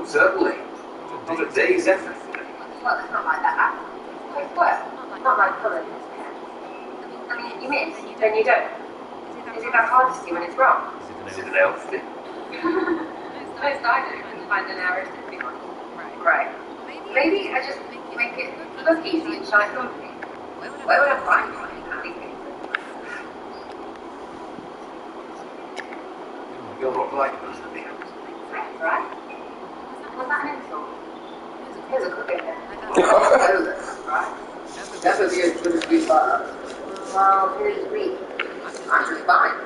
Oh, certainly. Not a day's effort. Well, it's not like that. It's work. Not like colour. I mean, you miss, then you don't. Is it that hard to see when it's wrong? Is it an outfit? Most I do and find an error to be on. Right. Maybe I just make it look easy and shine company. Where would I find anything? You're not like us at the end. Right? Was that an insult? Here's a cook in there. Right? Never be as good as we were. Well, here's me. I'm just fine.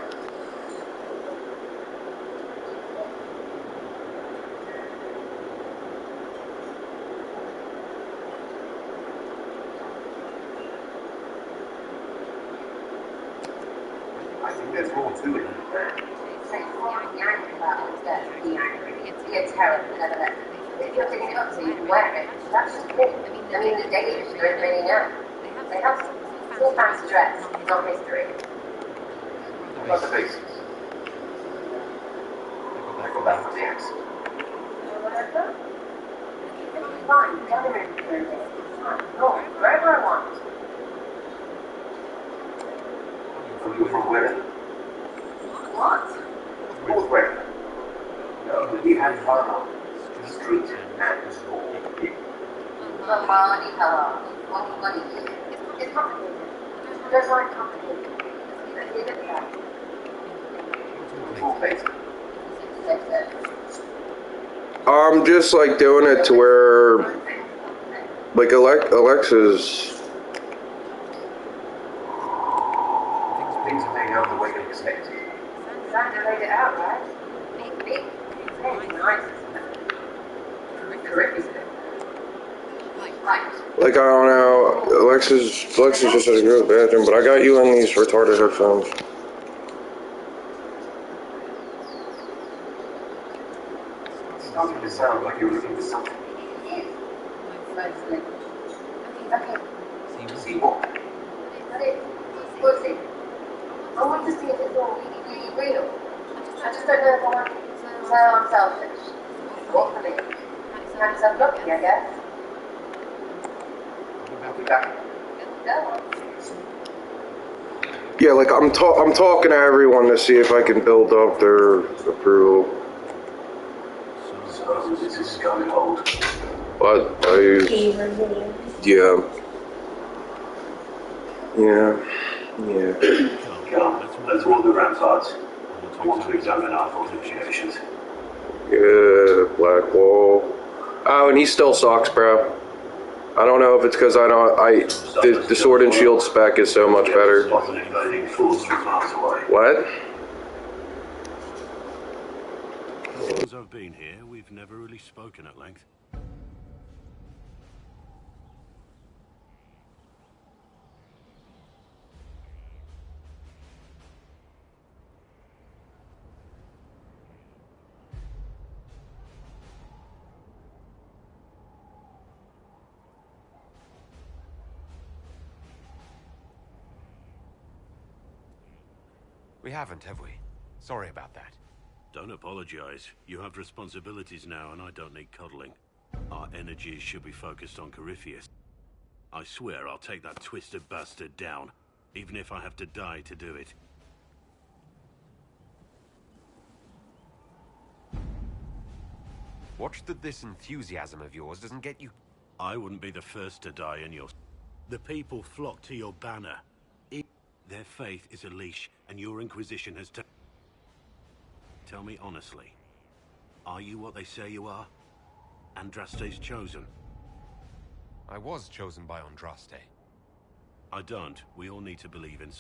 I think there's more to it. It's terrible, never let. If you're picking it up so you can wear it, that's just it. I mean, the Danish don't really know. They have full fancy dress, not history. About the basics. I got that from the accent. Whatever. It's fine, gather in for a day. Go, wherever I want. Are you from where? What? North where? No, we had fun on the street and school. Somebody, money. It's complicated. Just like complicated. Let's leave it at that. Full basic. I'm just like doing it to where, like Alexa's. Things are made out the way they expected. Sandra laid it out, right? Big. Hey, nice. Terrific. Right. Like, I don't know, Alexa's just has to go to the bathroom, but I got you in these retarded headphones. It's starting to sound like you're looking for something. Mostly. Okay. See what? That is. We'll see. I want to see if it's all really real. I just don't know if I want to say I'm selfish. What for me? Kind of self-lucky, I guess. I'll be back. No. Yeah, like, I'm talking to everyone to see if I can build up their approval. So, this is going old. But yeah. Come, let's walk the ramparts. I want to examine our fortifications. Yeah, Blackwall. Oh, and he still sucks, bro. I don't know if it's because the sword and shield spec is so much better. What? Since I've been here, we've never really spoken at length. We haven't, have we? Sorry about that. Don't apologize. You have responsibilities now, and I don't need cuddling. Our energies should be focused on Corypheus. I swear I'll take that twisted bastard down, even if I have to die to do it. Watch that this enthusiasm of yours doesn't get you... I wouldn't be the first to die in your... The people flock to your banner. Their faith is a leash, and your Inquisition has Tell me honestly, are you what they say you are? Andraste's chosen? I was chosen by Andraste. I don't. We all need to believe in...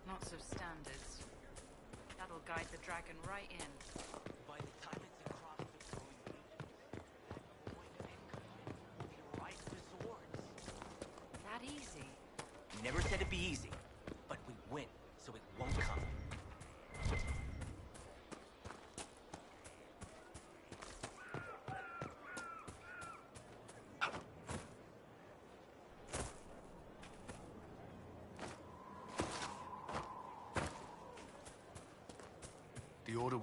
Lots of standards. That'll guide the dragon right in. By the time it's across the growing region, the right resorts. That easy? Never said it'd be easy, but we win, so it won't come.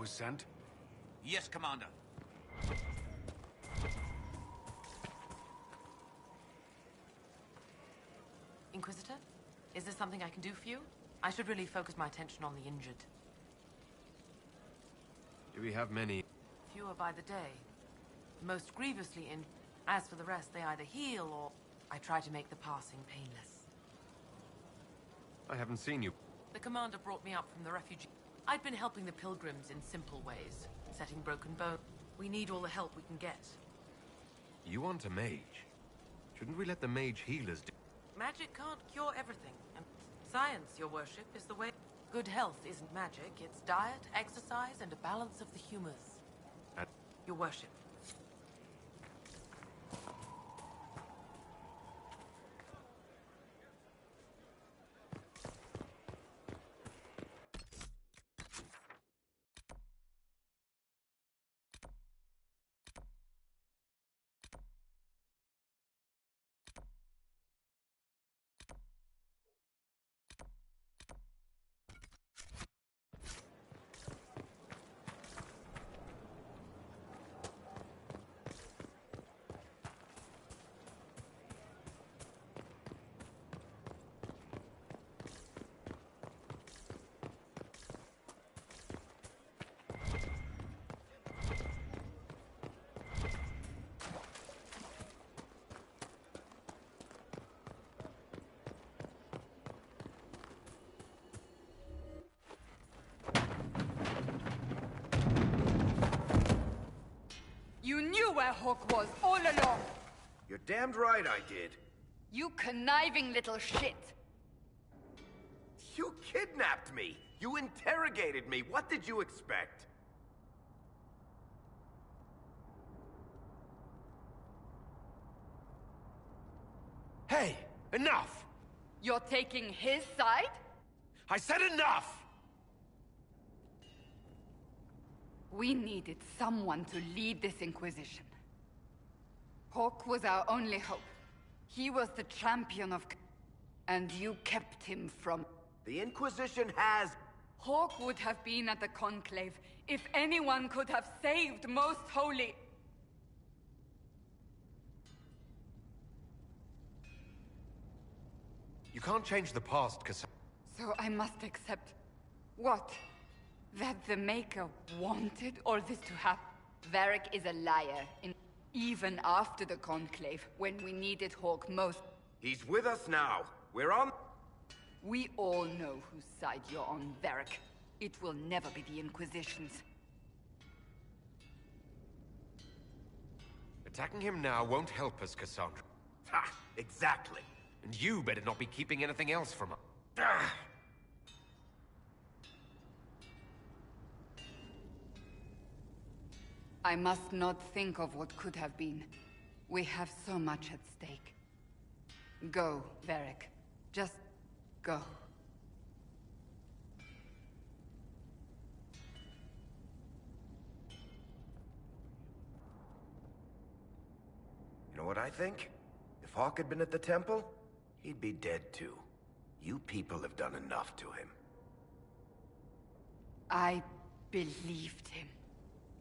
was sent? Yes, Commander. Inquisitor? Is there something I can do for you? I should really focus my attention on the injured. Do we have many? Fewer by the day. Most grievously injured. As for the rest, they either heal or... I try to make the passing painless. I haven't seen you. The commander brought me up from the refugee. I'd been helping the pilgrims in simple ways, setting broken bones. We need all the help we can get. You want a mage? Shouldn't we let the mage healers do? Magic can't cure everything. And science, your worship, is the way. Good health isn't magic. It's diet, exercise, and a balance of the humors. Your worship. You knew where Hawk was all along! You're damned right I did. You conniving little shit! You kidnapped me! You interrogated me! What did you expect? Hey! Enough! You're taking his side? I said enough! We needed someone to lead this Inquisition. Hawk was our only hope. He was the champion of... And you kept him from... The Inquisition has... Hawk would have been at the Conclave if anyone could have saved Most Holy... You can't change the past, Cassandra. So I must accept... What? That the Maker wanted all this to happen? Varric is a liar, even after the Conclave, when we needed Hawk most. He's with us now. We're on... We all know whose side you're on, Varric. It will never be the Inquisition's. Attacking him now won't help us, Cassandra. Ha! Exactly. And you better not be keeping anything else from us. Ah. I must not think of what could have been. We have so much at stake. Go, Varric. Just go. You know what I think? If Hawk had been at the temple, he'd be dead too. You people have done enough to him. I believed him.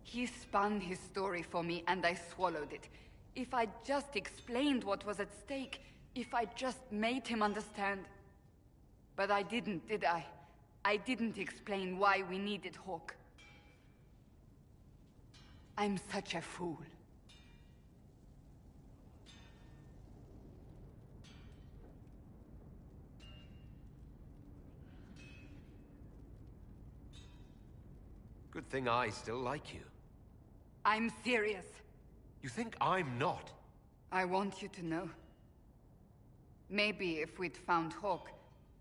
He spun his story for me, and I swallowed it. If I just explained what was at stake, if I just made him understand... But I didn't, did I? I didn't explain why we needed Hawk. I'm such a fool. Good thing I still like you. I'm serious. You think I'm not? I want you to know. Maybe if we'd found Hawk,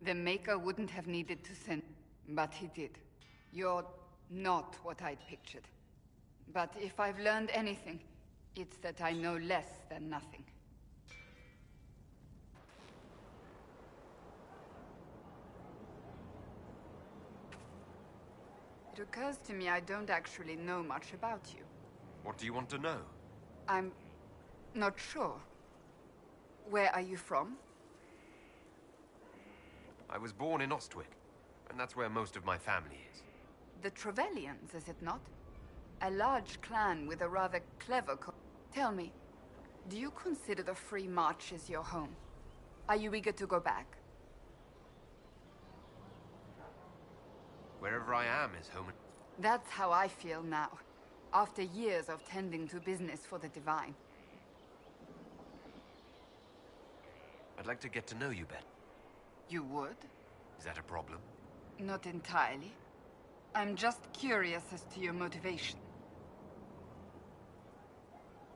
the Maker wouldn't have needed to send... But he did. You're not what I'd pictured. But if I've learned anything, it's that I know less than nothing. It occurs to me I don't actually know much about you. What do you want to know? I'm not sure. Where are you from? I was born in Ostwick, and that's where most of my family is. The Trevellians, is it not? A large clan with a rather clever Tell me, do you consider the Free Marches your home? Are you eager to go back? Wherever I am is home. That's how I feel now, after years of tending to business for the Divine. I'd like to get to know you better. You would? Is that a problem? Not entirely. I'm just curious as to your motivation.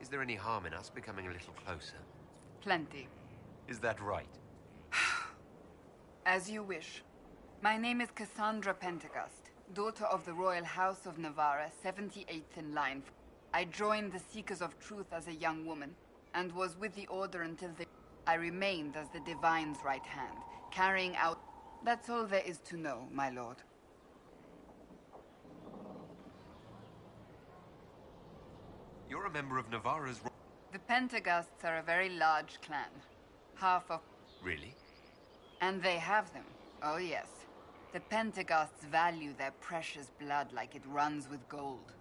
Is there any harm in us becoming a little closer? Plenty. Is that right? As you wish. My name is Cassandra Pentecost, daughter of the Royal House of Navarra, 78th in line. I joined the Seekers of Truth as a young woman, and was with the Order until I remained as the Divine's right hand, carrying out... That's all there is to know, my lord. You're a member of Navarra's... The Pentecosts are a very large clan. Half of... Really? And they have them. Oh yes. The Pentecosts value their precious blood like it runs with gold.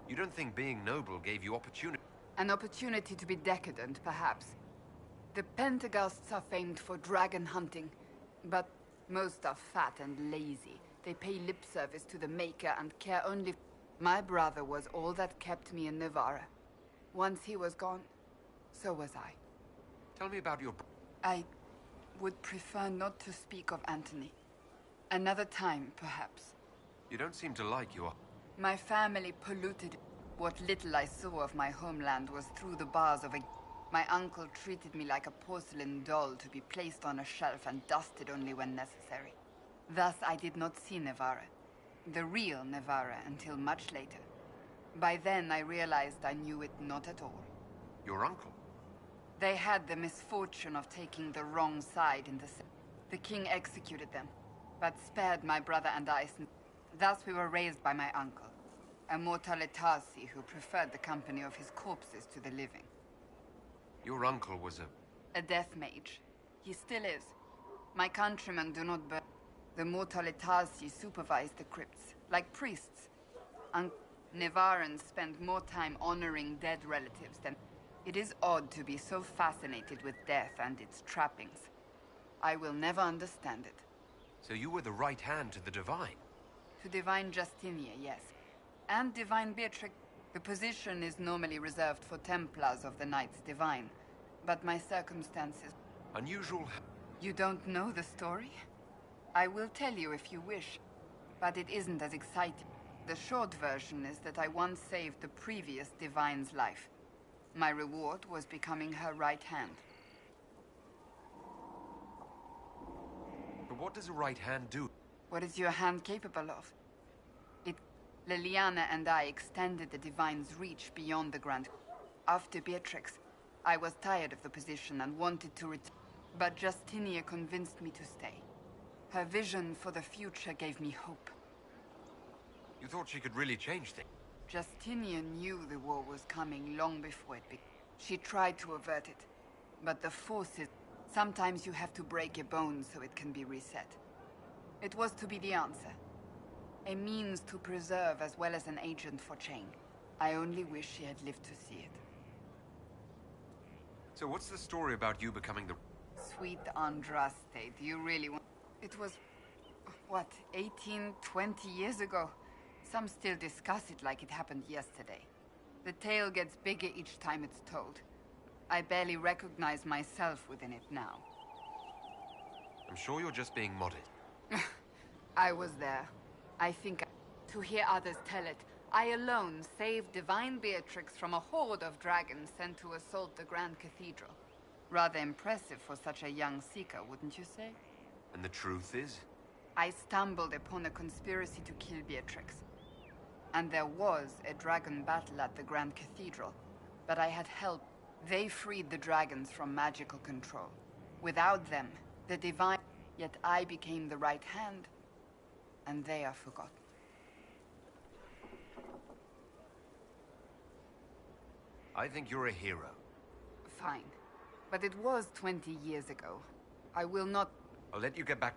You don't think being noble gave you opportunity? An opportunity to be decadent, perhaps. The Pentecosts are famed for dragon hunting, but most are fat and lazy. They pay lip service to the Maker and care only... My brother was all that kept me in Navarra. Once he was gone, so was I. Tell me about your... I would prefer not to speak of Anthony. Another time, perhaps. You don't seem to like your... My family polluted it. What little I saw of my homeland was through the bars of a... My uncle treated me like a porcelain doll to be placed on a shelf and dusted only when necessary. Thus I did not see Navarra, the real Navarra, until much later. By then I realized I knew it not at all. Your uncle? They had the misfortune of taking the wrong side in the... The king executed them, but spared my brother and I. Thus we were raised by my uncle, a Mortale Tarsi who preferred the company of his corpses to the living. Your uncle was a death mage. He still is. My countrymen do not burn. The Mortale Tarsi supervise the crypts, like priests. Navarrans spend more time honoring dead relatives than... It is odd to be so fascinated with death and its trappings. I will never understand it. So you were the right hand to the Divine? To Divine Justinia, yes. And Divine Beatrix. The position is normally reserved for Templars of the Knights Divine, but my circumstances... Unusual... You don't know the story? I will tell you if you wish, but it isn't as exciting. The short version is that I once saved the previous Divine's life. My reward was becoming her right hand. But what does a right hand do? What is your hand capable of? Liliana and I extended the Divine's reach beyond the Grand... After Beatrix, I was tired of the position and wanted to return. But Justinia convinced me to stay. Her vision for the future gave me hope. You thought she could really change things? Justinia knew the war was coming long before it began. She tried to avert it. But the forces... Sometimes you have to break a bone so it can be reset. It was to be the answer. A means to preserve as well as an agent for change. I only wish she had lived to see it. So what's the story about you becoming the... Sweet Andraste, do you really want... It was... what, 18, 20 years ago? Some still discuss it like it happened yesterday. The tale gets bigger each time it's told. I barely recognize myself within it now. I'm sure you're just being modest. I was there. I think to hear others tell it, I alone saved Divine Beatrix from a horde of dragons sent to assault the Grand Cathedral. Rather impressive for such a young seeker, wouldn't you say? And the truth is? I stumbled upon a conspiracy to kill Beatrix. And there was a dragon battle at the Grand Cathedral, but I had help. They freed the dragons from magical control. Without them, the Divine... Yet I became the right hand, and they are forgotten. I think you're a hero. Fine. But it was 20 years ago. I will not... I'll let you get back.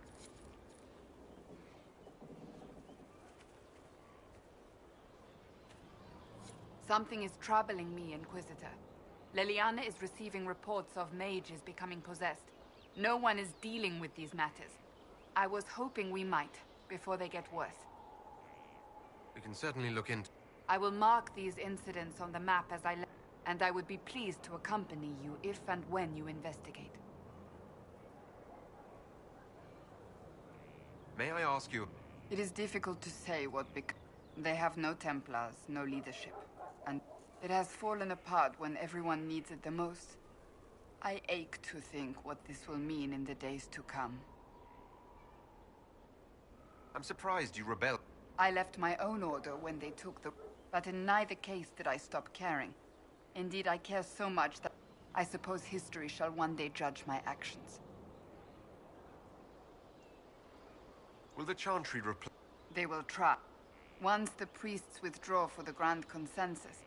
Something is troubling me, Inquisitor. Leliana is receiving reports of mages becoming possessed. No one is dealing with these matters. I was hoping we might, before they get worse. We can certainly look into... I will mark these incidents on the map as I and I would be pleased to accompany you if and when you investigate. May I ask you... It is difficult to say what they have no Templars, no leadership. And it has fallen apart when everyone needs it the most. I ache to think what this will mean in the days to come. I'm surprised you rebelled. I left my own order when they took the... But in neither case did I stop caring. Indeed, I care so much that I suppose history shall one day judge my actions. Will the Chantry reply? They will try. Once the priests withdraw for the Grand Consensus,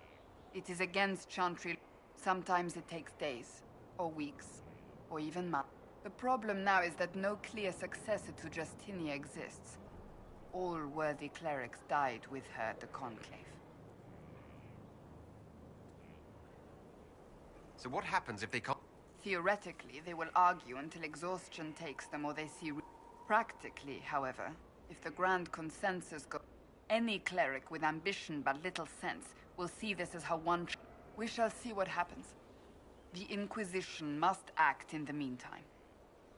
it is against Chantry. Sometimes it takes days, or weeks, or even months. The problem now is that no clear successor to Justinia exists. All worthy clerics died with her at the Conclave. So what happens if they can't... Theoretically, they will argue until exhaustion takes them or they see... Practically, however, if the Grand Consensus go... Any cleric with ambition but little sense will see this as how one... We shall see what happens. The Inquisition must act in the meantime.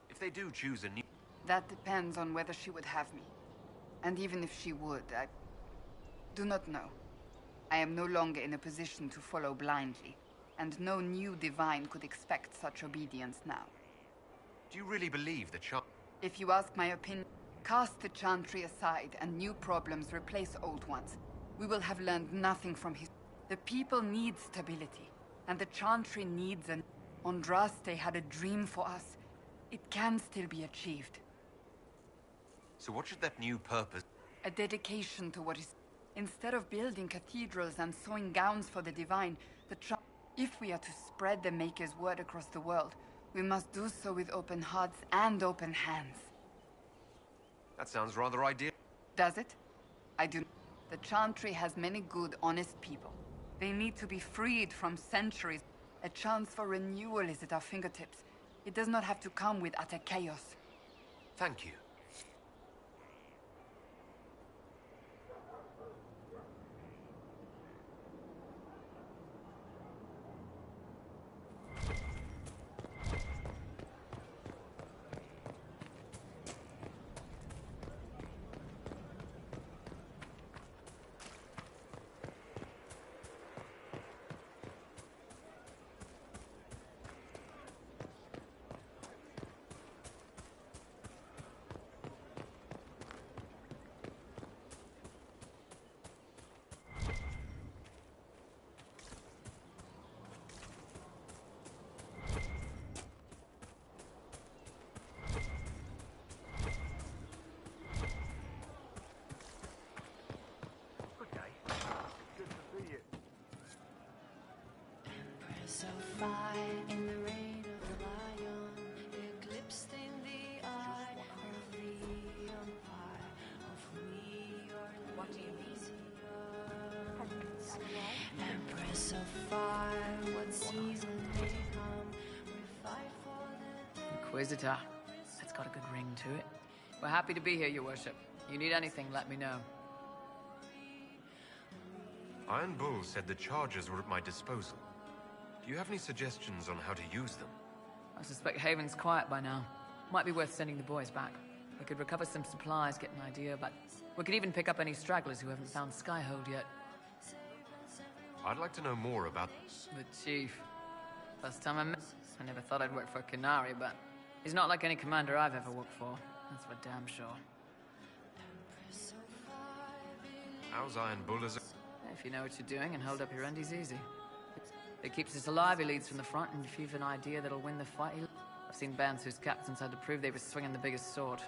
If they do choose a new... That depends on whether she would have me. And even if she would, I... do not know. I am no longer in a position to follow blindly. And no new divine could expect such obedience now. Do you really believe the Chant... If you ask my opinion, cast the Chantry aside and new problems replace old ones. We will have learned nothing from his... The people need stability, and the Chantry needs an... Andraste had a dream for us. It can still be achieved. So what should that new purpose... A dedication to what is... Instead of building cathedrals and sewing gowns for the divine, if we are to spread the Maker's word across the world, we must do so with open hearts and open hands. That sounds rather ideal. Does it? I do. The Chantry has many good, honest people. They need to be freed from centuries. A chance for renewal is at our fingertips. It does not have to come with utter chaos. Thank you. In the reign of the lion, eclipsed in the eye of the empire of we are. What do you mean? Empress of fire, what season may come? We fight for the dead. Inquisitor. That's got a good ring to it. We're happy to be here, Your Worship. You need anything, let me know. Iron Bull said the charges were at my disposal. Do you have any suggestions on how to use them? I suspect Haven's quiet by now. Might be worth sending the boys back. We could recover some supplies, get an idea, but we could even pick up any stragglers who haven't found Skyhold yet. I'd like to know more about... The Chief. First time I met I never thought I'd work for Qunari, but he's not like any commander I've ever worked for. That's for damn sure. How's Iron Bull as a... If you know what you're doing and hold up your end, he's easy. It keeps us alive, he leads from the front, and if you've an idea that'll win the fight, I've seen bands whose captains had to prove they were swinging the biggest sword.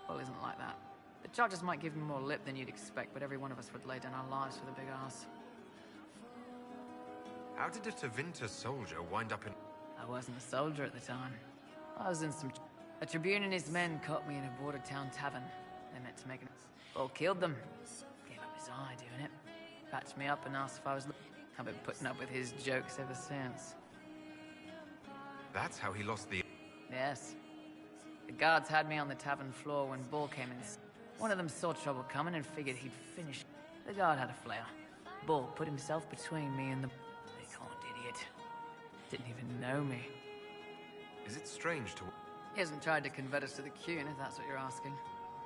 Bull isn't like that. The charges might give him more lip than you'd expect, but every one of us would lay down our lives for the big ass. How did a Tevinter soldier wind up in... I wasn't a soldier at the time. I was in some... A Tribune and his men caught me in a border town tavern. They meant to make an... Bull killed them. Gave up his eye doing it. Patched me up and asked if I was... I've been putting up with his jokes ever since. That's how he lost the... Yes. The guards had me on the tavern floor when Bull came in. One of them saw trouble coming and figured he'd finish. The guard had a flare. Bull put himself between me and the... They called idiot. Didn't even know me. Is it strange to... He hasn't tried to convert us to the Qun, if that's what you're asking.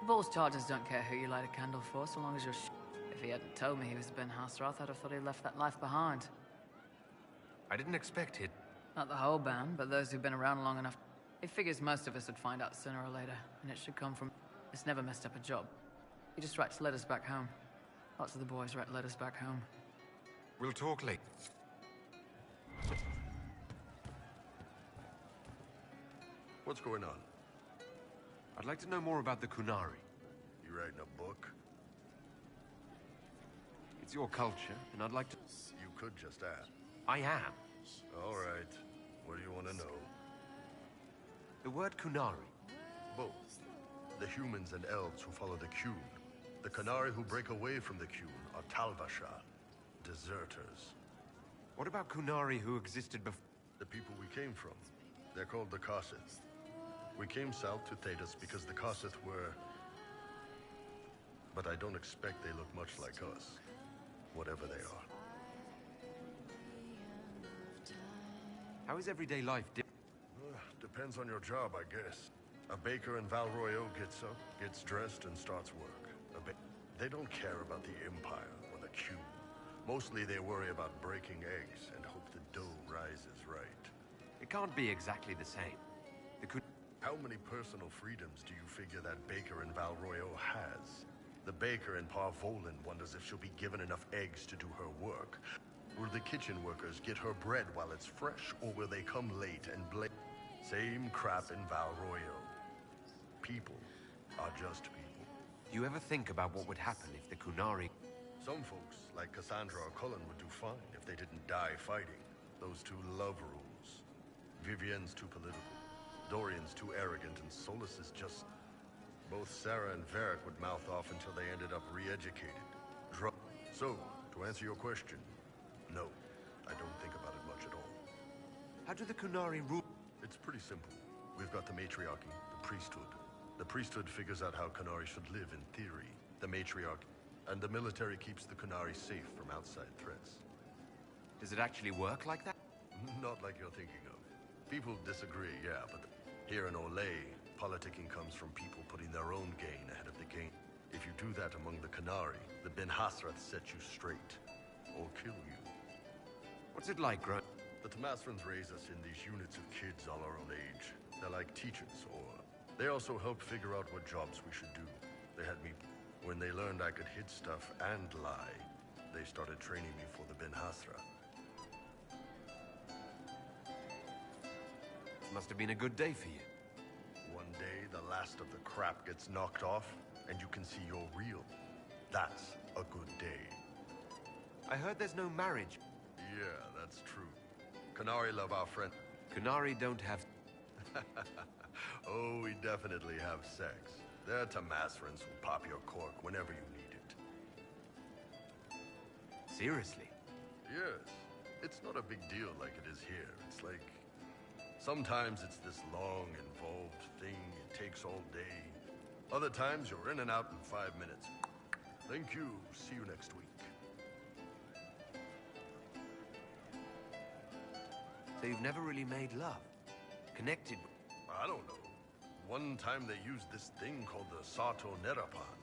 Bull's charges don't care who you light a candle for, so long as you're If he hadn't told me he was Ben Hasrath, I'd have thought he left that life behind. I didn't expect it. Not the whole band, but those who've been around long enough. He figures most of us would find out sooner or later, and it should come from... It's never messed up a job. He just writes letters back home. Lots of the boys write letters back home. We'll talk later. What's going on? I'd like to know more about the Qunari. You writing a book? It's your culture, and I'd like to... You could just ask. I am. All right. What do you want to know? The word Qunari. Both. The humans and elves who follow the Qun. The Qunari who break away from the Qun are Tal-Vasha, deserters. What about Qunari who existed before? The people we came from. They're called the Kossith. We came south to Thedas because the Kossith were... But I don't expect they look much like us. Whatever they are. How is everyday life Depends on your job, I guess. A baker in Val Royeaux gets up, gets dressed, and starts work. They don't care about the Empire or the Qun. Mostly they worry about breaking eggs and hope the dough rises right. It can't be exactly the same. How many personal freedoms do you figure that baker in Val Royeaux has? The baker in Par Volin wonders if she'll be given enough eggs to do her work. Will the kitchen workers get her bread while it's fresh, or will they come late and blame? Same crap in Val Royeaux. People are just people. Do you ever think about what would happen if the Qunari... Some folks, like Cassandra or Cullen, would do fine if they didn't die fighting. Those two love rules. Vivienne's too political. Dorian's too arrogant, and Solus is just... Both Sarah and Varric would mouth off until they ended up re-educated. So, to answer your question, no. I don't think about it much at all. How do the Qunari rule? It's pretty simple. We've got the matriarchy, the priesthood. The priesthood figures out how Qunari should live in theory. The matriarch and the military keeps the Qunari safe from outside threats. Does it actually work like that? Not like you're thinking of. People disagree, yeah, but here in Olay, politicking comes from people putting their own gain ahead of the gain. If you do that among the Qunari, the Ben Hasrath set you straight. Or kill you. What's it like, Grant? The Tamasrans raise us in these units of kids all our own age. They're like teachers, or... They also help figure out what jobs we should do. They had me... When they learned I could hid stuff and lie, they started training me for the Ben Hasrath. Must have been a good day for you. One day, the last of the crap gets knocked off, and you can see you're real. That's a good day. I heard there's no marriage. Yeah, that's true. Qunari love our friend. Qunari don't have... Oh, we definitely have sex. They're Tamasrans who pop your cork whenever you need it. Seriously? Yes. It's not a big deal like it is here. It's like... Sometimes it's this long, involved thing. It takes all day. Other times you're in and out in 5 minutes. Thank you. See you next week. So you've never really made love? Connected? I don't know. One time they used this thing called the Sato Nerapan.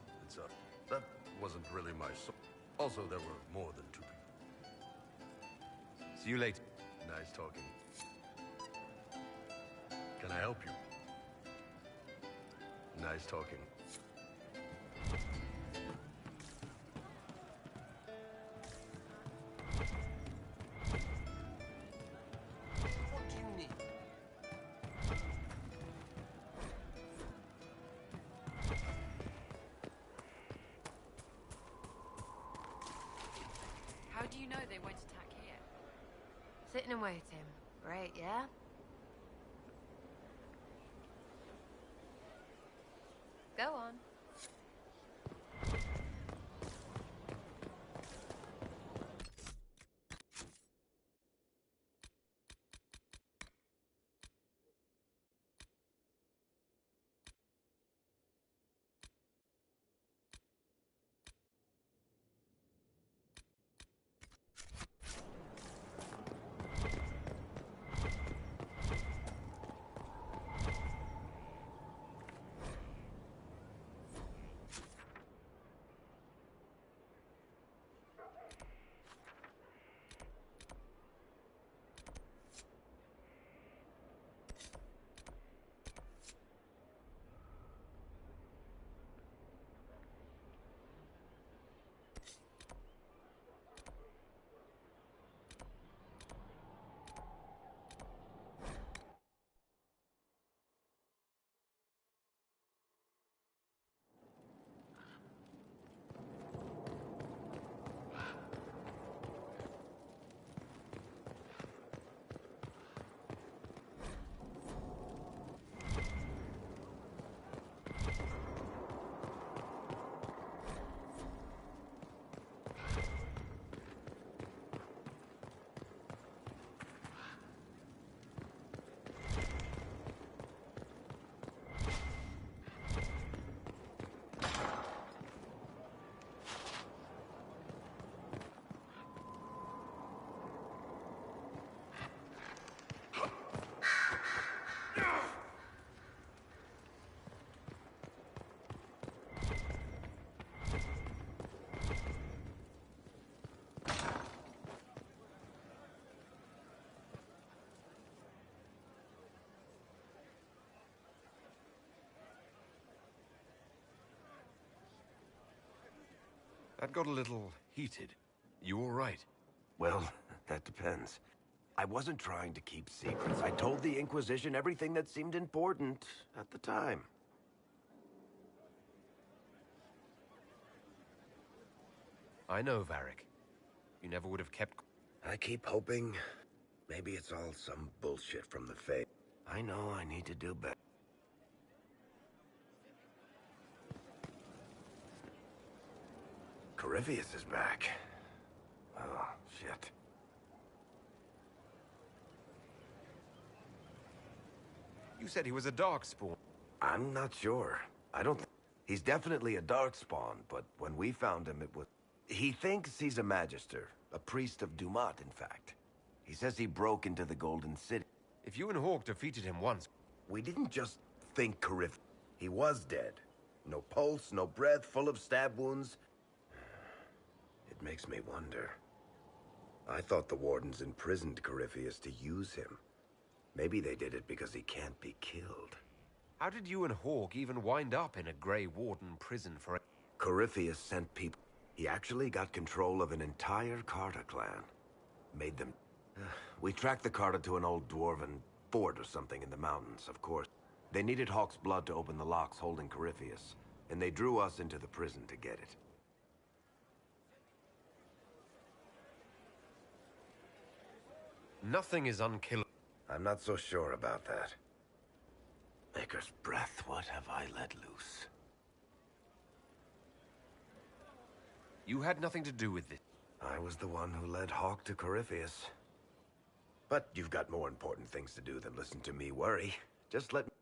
That wasn't really my soul. Also, there were more than 2 people. See you later. Nice talking. Can I help you? Nice talking. What do you need? How do you know they won't attack here? Sitting and waiting. Great, yeah? That got a little heated. You all right? Well, that depends. I wasn't trying to keep secrets. I told the Inquisition everything that seemed important at the time. I know, Varric. You never would have kept... I keep hoping maybe it's all some bullshit from the Fae. I know I need to do better. Corypheus is back. Oh, shit. You said he was a Darkspawn. I'm not sure. I don't He's definitely a Darkspawn, but when we found him, it was... He thinks he's a Magister. A priest of Dumat, in fact. He says he broke into the Golden City. If you and Hawke defeated him once... We didn't just think Corypheus. He was dead. No pulse, no breath, full of stab wounds. It makes me wonder. I thought the Wardens imprisoned Corypheus to use him. Maybe they did it because he can't be killed. How did you and Hawke even wind up in a Grey Warden prison for... Corypheus sent people... He actually got control of an entire Carta clan. Made them... We tracked the Carta to an old dwarven fort or something in the mountains, of course. They needed Hawke's blood to open the locks holding Corypheus, and they drew us into the prison to get it. Nothing is unkillable. I'm not so sure about that. Maker's breath, what have I let loose? You had nothing to do with it. I was the one who led Hawke to Corypheus. But you've got more important things to do than listen to me worry. Just let me...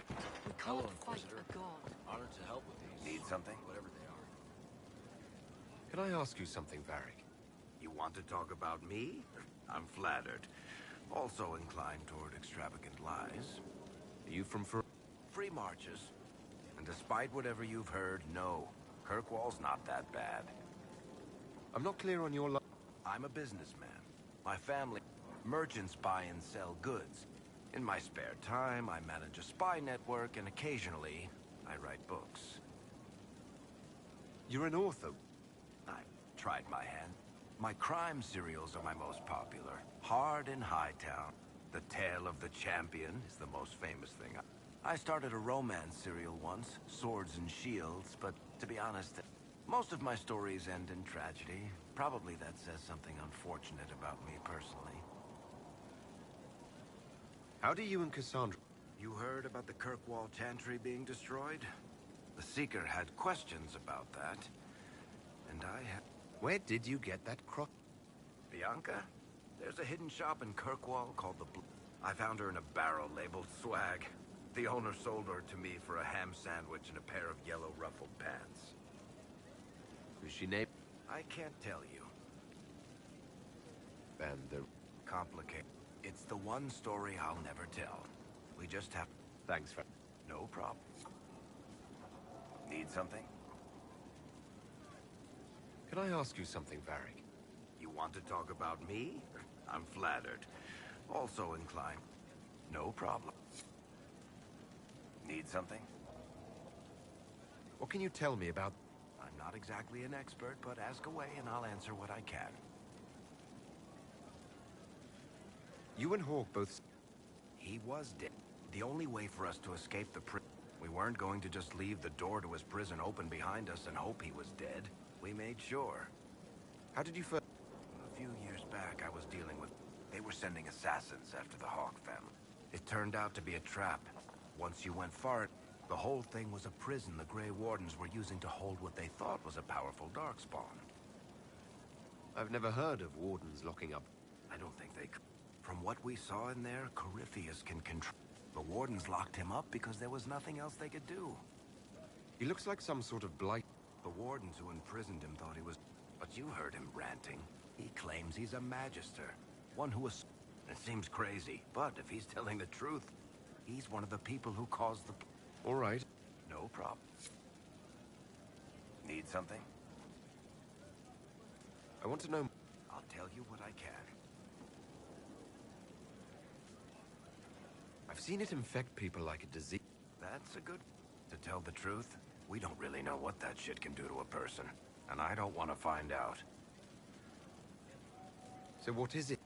We can't fight a god. Honored to help with these. Need something? Whatever they are. Can I ask you something, Varric? You want to talk about me? I'm flattered. Also inclined toward extravagant lies. Are you from Free Marches. And despite whatever you've heard, no. Kirkwall's not that bad. I'm not clear on your... I'm a businessman. My family... Merchants buy and sell goods. In my spare time, I manage a spy network, and occasionally, I write books. You're an author. I've tried my hand. My crime serials are my most popular. Hard in Hightown. The Tale of the Champion is the most famous thing. I started a romance serial once, Swords and Shields, but to be honest, most of my stories end in tragedy. Probably that says something unfortunate about me personally. How do you and Cassandra... You heard about the Kirkwall Chantry being destroyed? The Seeker had questions about that, and I had... Where did you get that cross? Bianca? There's a hidden shop in Kirkwall called the Blue. I found her in a barrel labeled swag. The owner sold her to me for a ham sandwich and a pair of yellow ruffled pants. Is she named? I can't tell you. And the... Complicated. It's the one story I'll never tell. We just have... Thanks for... No problem. Need something? Can I ask you something, Varric? You want to talk about me? I'm flattered. Also inclined. No problem. Need something? What can you tell me about... I'm not exactly an expert, but ask away and I'll answer what I can. You and Hawke both... He was dead. The only way for us to escape the prison... We weren't going to just leave the door to his prison open behind us and hope he was dead. We made sure. How did you first... A few years back, I was dealing with... They were sending assassins after the Hawke family. It turned out to be a trap. Once you went far, the whole thing was a prison the Grey Wardens were using to hold what they thought was a powerful Darkspawn. I've never heard of Wardens locking up. I don't think they could. From what we saw in there, Corypheus can control... The Wardens locked him up because there was nothing else they could do. He looks like some sort of blight. The Wardens who imprisoned him thought he was... But you heard him ranting. He claims he's a Magister. One who was... It seems crazy, but if he's telling the truth, he's one of the people who caused the... All right. No problem. Need something? I want to know... I'll tell you what I can. I've seen it infect people like a disease. That's a good... To tell the truth, We don't really know what that shit can do to a person, and I don't want to find out. So what is it?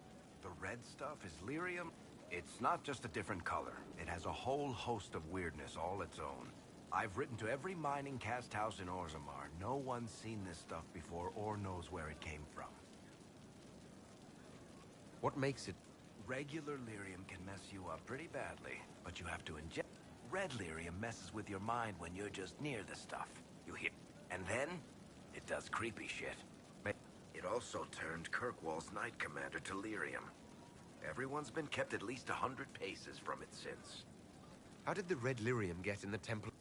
The red stuff is lyrium. It's not just a different color. It has a whole host of weirdness all its own. I've written to every mining cast house in Orzammar. No one's seen this stuff before or knows where it came from. What makes it? Regular lyrium can mess you up pretty badly, but you have to inject. Red lyrium messes with your mind when you're just near the stuff. You hear? And then, it does creepy shit. It also turned Kirkwall's Knight Commander to lyrium. Everyone's been kept at least 100 paces from it since. How did the red lyrium get in the temple?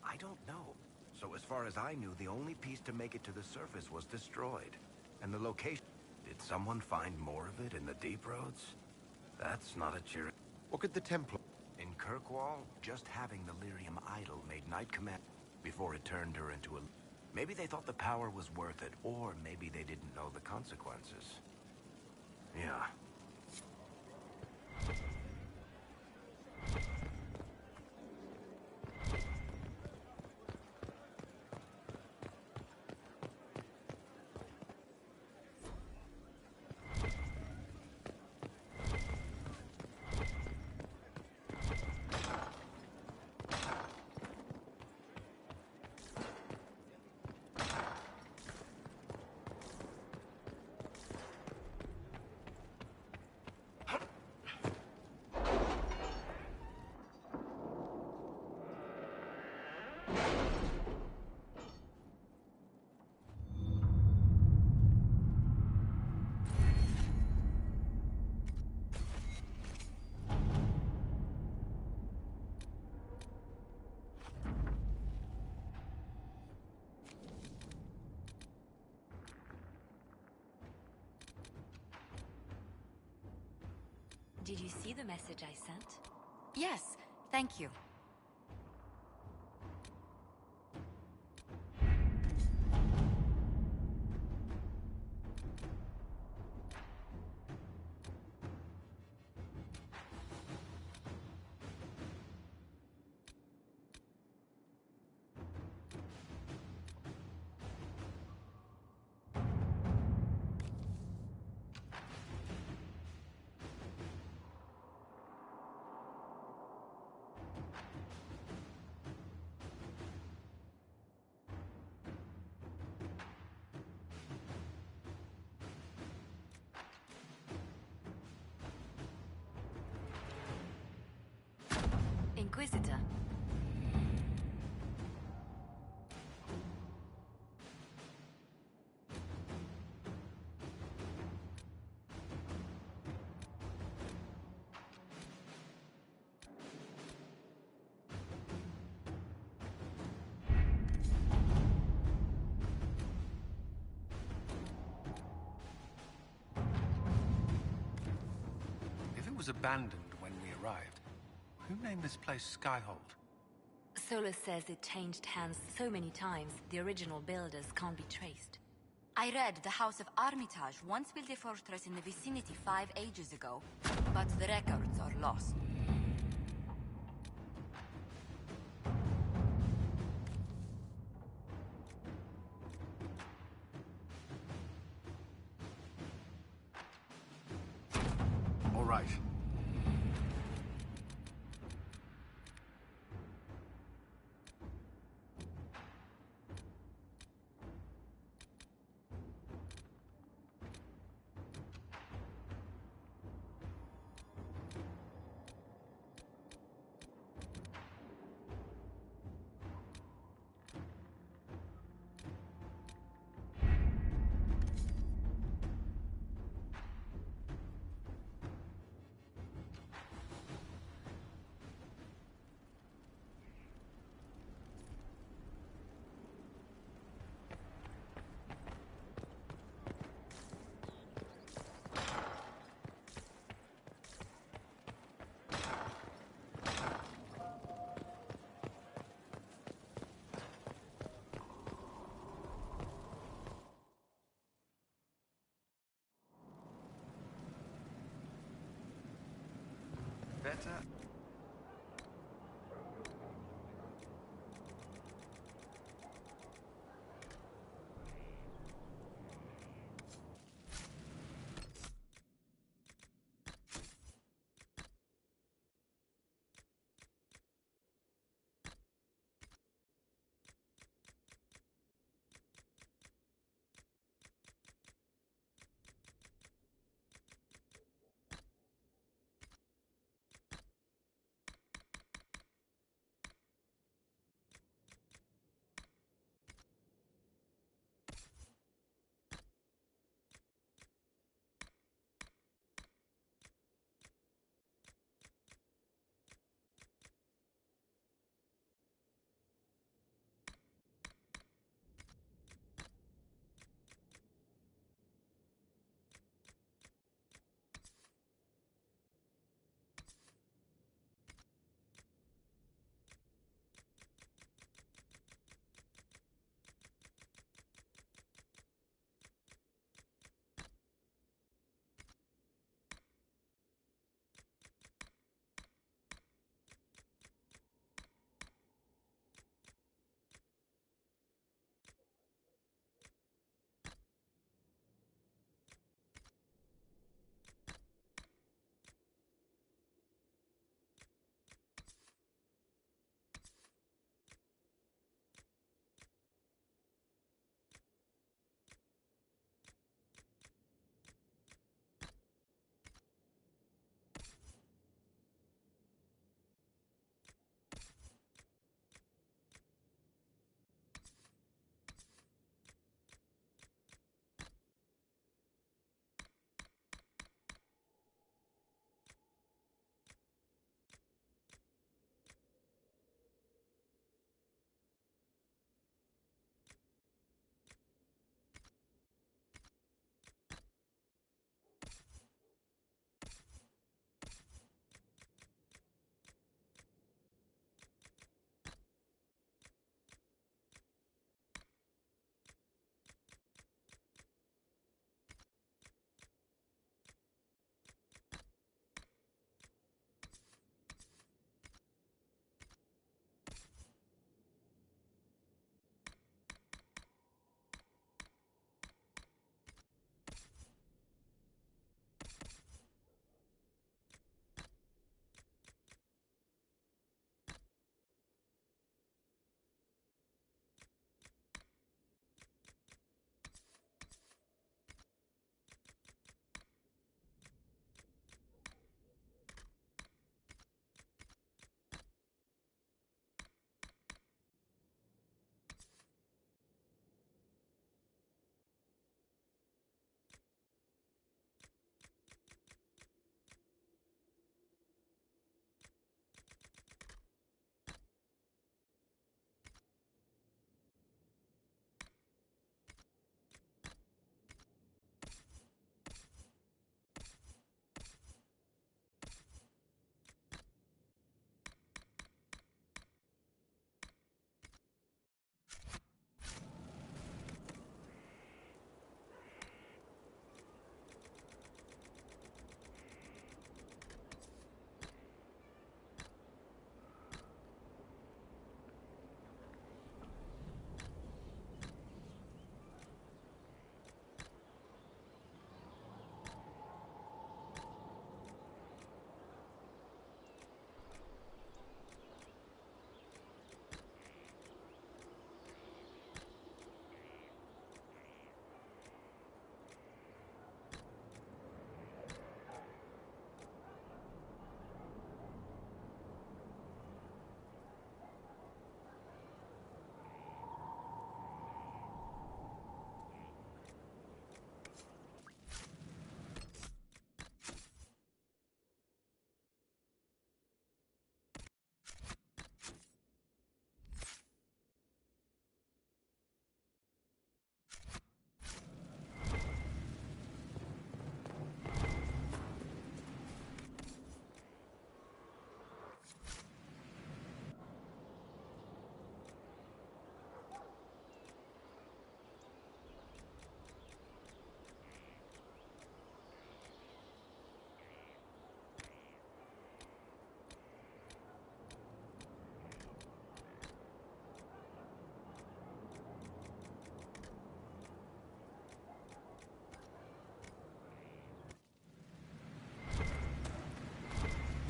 I don't know. So as far as I knew, the only piece to make it to the surface was destroyed. And the location... Did someone find more of it in the deep roads? That's not a cheer... What could the Templar... In Kirkwall, just having the lyrium idol made Knight Command before it turned her into a... Maybe they thought the power was worth it, or maybe they didn't know the consequences. Yeah. Did you see the message I sent? Yes, thank you. Inquisitor. If it was abandoned when we arrived, who named this place Skyhold? Solus says it changed hands so many times, the original builders can't be traced. I read the House of Armitage once built a fortress in the vicinity 5 ages ago, but the records are lost. All right. Better.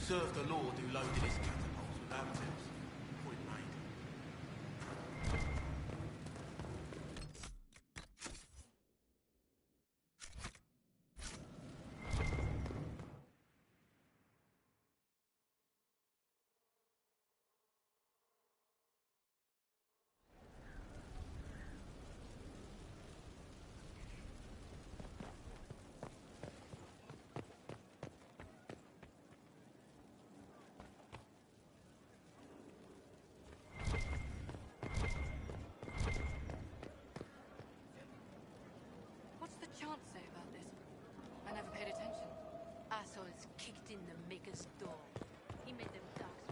served the Lord who loaded his catapults with anthems. Point made. What's the chant say about this? I never paid attention. Assholes kicked in the Maker's door. He made them ducks.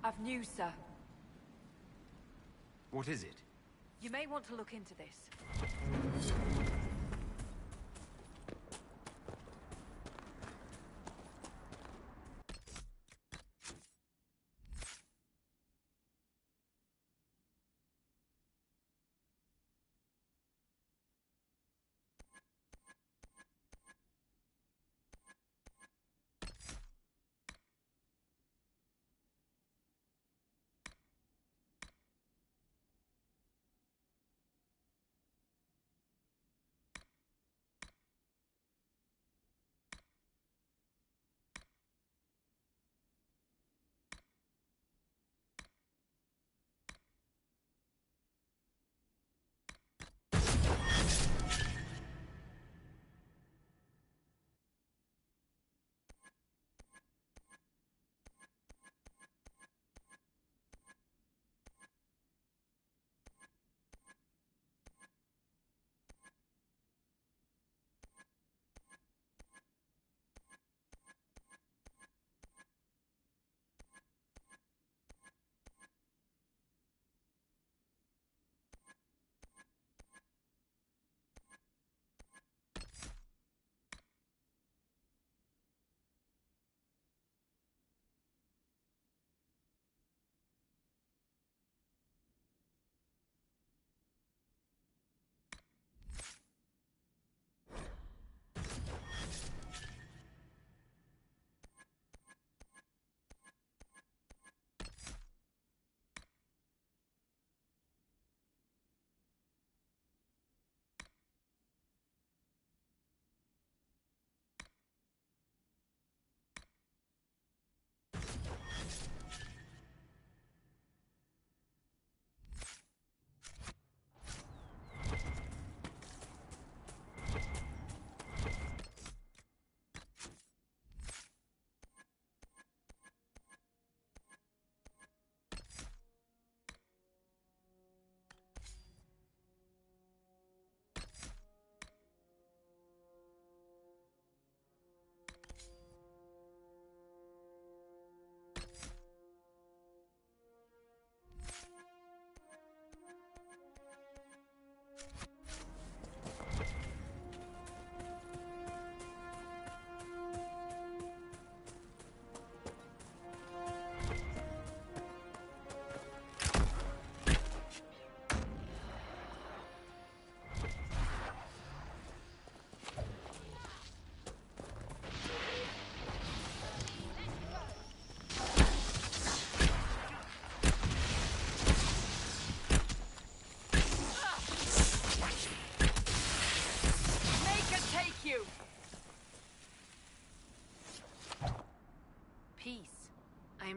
I've news, sir. What is it? You may want to look into this.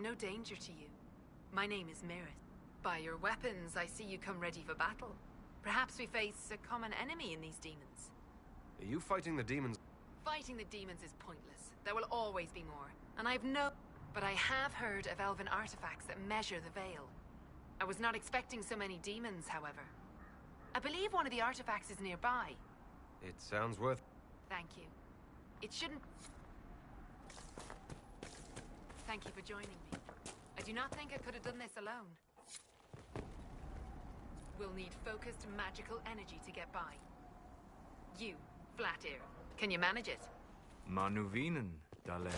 no danger to you. My name is Mirith. By your weapons, I see you come ready for battle. Perhaps we face a common enemy in these demons. Are you fighting the demons? Fighting the demons is pointless. There will always be more. And I've no... But I have heard of elven artifacts that measure the veil. I was not expecting so many demons, however. I believe one of the artifacts is nearby. It sounds worth... Thank you. It shouldn't... Thank you for joining me. I do not think I could have done this alone. We'll need focused magical energy to get by. You, Flatear, can you manage it? Manuvinen, Dale.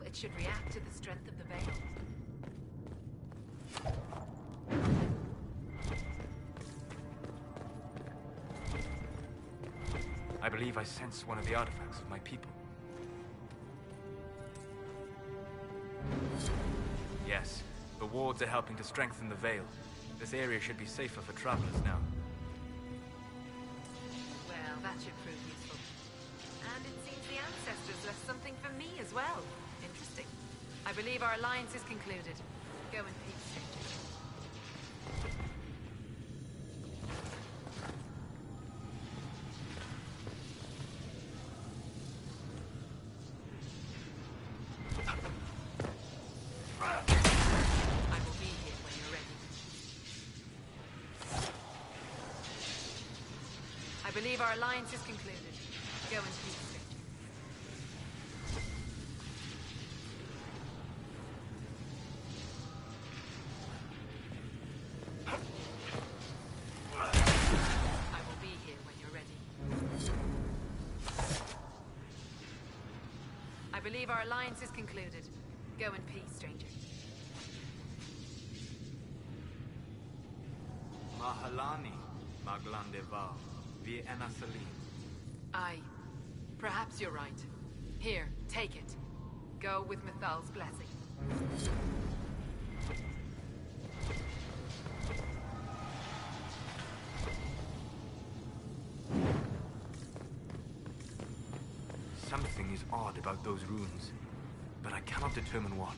It should react to the strength of the veil. I believe I sense one of the artifacts of my people. Yes, the wards are helping to strengthen the veil. This area should be safer for travelers now. Well, that should prove useful. And it seems the ancestors left something for me as well. Interesting. I believe our alliance is concluded. Go in peace. I will be here when you're ready. I believe our alliance is concluded. Go in peace. I believe our alliance is concluded. Go in peace, stranger. Mahalani, Maglandeval, vi Enasalim. Aye. Perhaps you're right. Here, take it. Go with Mithal's blessing. Something is odd about those runes, but I cannot determine what.